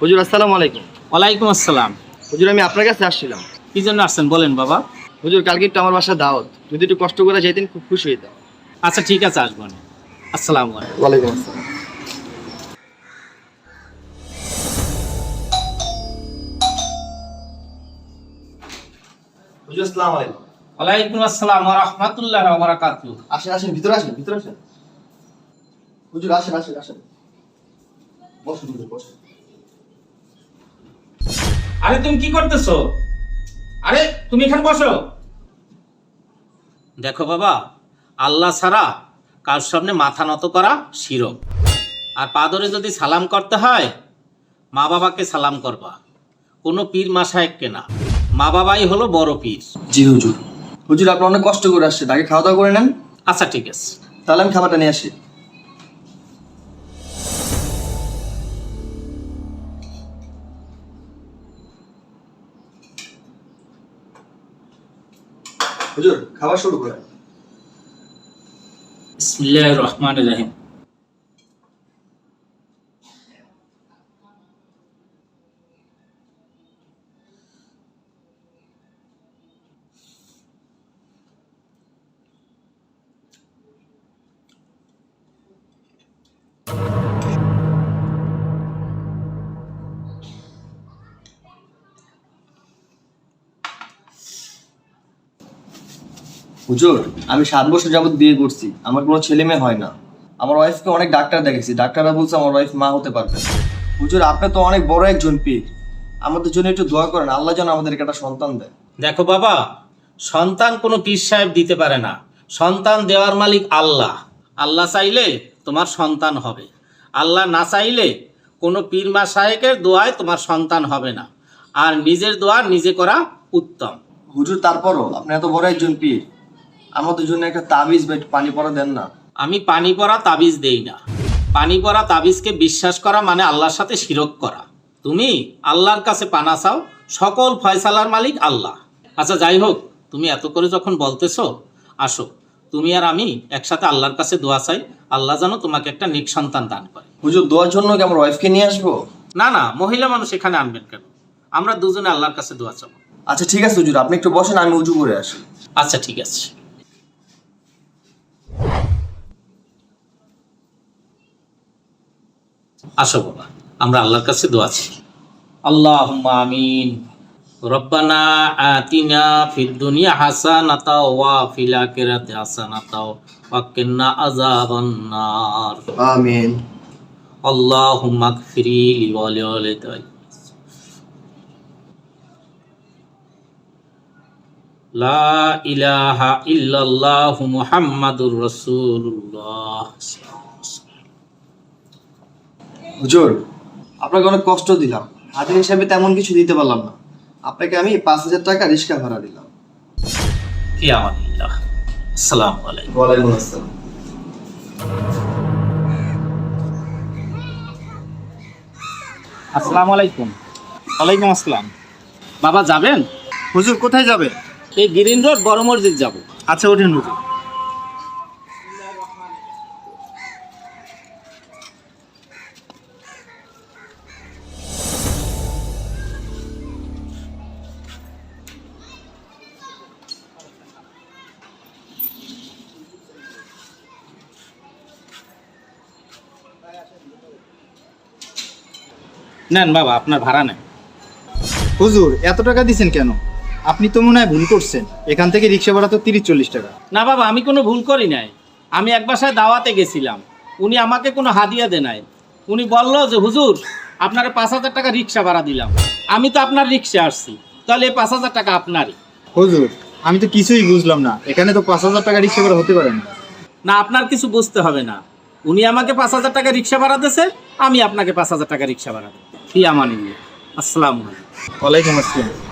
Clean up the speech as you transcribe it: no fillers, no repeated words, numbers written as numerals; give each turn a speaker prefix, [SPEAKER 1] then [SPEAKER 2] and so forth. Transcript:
[SPEAKER 1] হুজুর আসসালামু আলাইকুম।
[SPEAKER 2] ওয়ালাইকুম আসসালাম।
[SPEAKER 1] হুজুর আমি আপনার কাছে আসছিলাম।
[SPEAKER 2] কি জন্য আসছেন বলেন বাবা।
[SPEAKER 1] হুজুর কালকে একটু আমার বাসায় দাওয়াত, যদি একটু কষ্ট করে যেতেন খুব খুশি হইতাম।
[SPEAKER 2] আচ্ছা ঠিক আছে, আসবো না। আসসালামু আলাইকুম।
[SPEAKER 1] ওয়ালাইকুম আসসালাম। হুজুর আসসালামু আলাইকুম।
[SPEAKER 2] ওয়ালাইকুম আসসালাম ওয়া রাহমাতুল্লাহি ওয়া বারাকাতুহু।
[SPEAKER 1] আসেন আসেন, ভিতরে আসেন, ভিতরে আসেন। হুজুর আসেন আসেন আসেন, বসুন হুজুর বসুন।
[SPEAKER 2] আরে তুমি কি করতেছো? আরে তুমি এখানে বসো। দেখো বাবা, আল্লাহ ছাড়া কার সামনে মাথা নত করা শিরক। আর পা ধরে যদি সালাম করতে হয়, মা বাবাকে সালাম করবা, কোনো পীর মাশায়েখকে না। মা বাবাই হলো বড় পীর।
[SPEAKER 1] জি হুজুর। হুজুর আপনি অনেক কষ্ট করে আসছেন, আগে খাওয়া দাওয়া করে নেন।
[SPEAKER 2] আচ্ছা ঠিক আছে।
[SPEAKER 1] তাহলে আমি খাবারটা নিয়ে আসি। হুজুর খাবার শুরু করেন।
[SPEAKER 2] বিসমিল্লাহির রহমানির রহিম।
[SPEAKER 1] হুজুর আমি 7 বছর যাবত বিয়ে করছি, আমার কোনো ছেলে মেয়ে হয় না। আমার ওয়াইফকে অনেক ডাক্তার দেখেছি, ডাক্তাররা বলছে আমার ওয়াইফ মা হতে পারবে না। হুজুর আপনি তো অনেক বড় একজন পীর, আমাদের জন্য একটু দোয়া করেন, আল্লাহ যেন আমাদেরকে একটা সন্তান দেয়।
[SPEAKER 2] দেখো বাবা, সন্তান কোনো পীর সাহেব দিতে পারে না। সন্তান দেওয়ার মালিক আল্লাহ। আল্লাহ চাইলে তোমার সন্তান হবে, আল্লাহ না চাইলে কোনো পীর মাশায়েখের দোয়ায় তোমার সন্তান হবে না। আর নিজের দোয়া নিজে করা উত্তম।
[SPEAKER 1] হুজুর তারপরও আপনি এত বড় একজন পীর, আমাদের জন্য একটা তাবিজ বা একটু পানি পড়া দেন না।
[SPEAKER 2] আমি পানি পড়া তাবিজ দেই না। পানি পড়া তাবিজকে বিশ্বাস করা মানে আল্লাহর সাথে শিরক করা। তুমি আল্লাহর কাছে পানা চাও, সকল ফয়সালার মালিক আল্লাহ। আচ্ছা যাই হোক, তুমি এত করে যখন বলতেছো, আসো তুমি আর আমি একসাথে আল্লাহর কাছে দোয়া চাই, আল্লাহ যেন তোমাকে একটা নেক সন্তান দান করে।
[SPEAKER 1] হুজুর দোয়ার জন্য কি আমার ওয়াইফকে নিয়ে আসবো?
[SPEAKER 2] না না, মহিলা মানুষ এখানে আনবেন কেন? আমরা দুজনে আল্লাহর কাছে দোয়া চাবো।
[SPEAKER 1] আচ্ছা ঠিক আছে হুজুর, আপনি একটু বসেন, আমি উজু করে আসি।
[SPEAKER 2] আচ্ছা ঠিক আছে। আসো বাবা, আমরা আল্লাহর কাছে দোয়া চাই। আল্লাহুম্মা আমিন। রব্বানা আতিনা ফিদ দুনিয়া হাসানাতাও ওয়া ফিল আখিরাতি হাসানাতাও ওয়া কিনা আযাবান নার।
[SPEAKER 1] আমিন।
[SPEAKER 2] আল্লাহুম্মা গফিরি লি ওয়া লিওয়ালিদাই। লা ইলাহা ইল্লাল্লাহু মুহাম্মাদুর রাসূলুল্লাহ।
[SPEAKER 1] হুজুর আপনাকে অনেক কষ্ট দিলাম, হাতের হিসাবে তেমন কিছু দিতে পারলাম না, আপনাকে আমি 5,000 টাকা রিক্সা ভাড়া দিলাম।
[SPEAKER 2] ফি আমানিল্লাহ। আসসালামু আলাইকুম।
[SPEAKER 1] ওয়ালাইকুম আসসালাম।
[SPEAKER 3] আসসালামু আলাইকুম। ওয়ালাইকুম আসসালাম।
[SPEAKER 2] বাবা যাবেন?
[SPEAKER 3] হুজুর কোথায় যাবে?
[SPEAKER 2] এই গ্রিন রোড বড় মসজিদ যাব।
[SPEAKER 3] আচ্ছা ওঠেন হুজুর।
[SPEAKER 2] নেন বাবা, আপনার ভাড়া নেন।
[SPEAKER 3] হুজুর এত টাকা দিছেন কেন? আপনি তো মনে হয় ভুল করছেন, এখান থেকে রিক্সা ভাড়া তো 30-40 টাকা।
[SPEAKER 2] না বাবা, আমি কোনো ভুল করি নাই। আমি এক বাসায় দাওয়াতে গেছিলাম, উনি আমাকে কোনো হাদিয়া দেয় নাই। উনি বললো যে হুজুর আপনারে 5,000 টাকা রিক্সা ভাড়া দিলাম। আমি তো আপনার রিক্সা আসছি, তাহলে এই 5,000 টাকা আপনারই।
[SPEAKER 3] হুজুর আমি তো কিছুই বুঝলাম না, এখানে তো 5,000 টাকা রিক্সা ভাড়া হতে পারে না।
[SPEAKER 2] না, আপনার কিছু বুঝতে হবে না। উনি আমাকে 5,000 টাকা রিক্সা ভাড়া দিয়েছে, আমি আপনাকে 5,000 টাকা রিক্সা ভাড়া দেব। ফি আমানিল্লাহ। আসসালামু আলাইকুম।
[SPEAKER 3] ওয়ালাইকুম আসসালাম।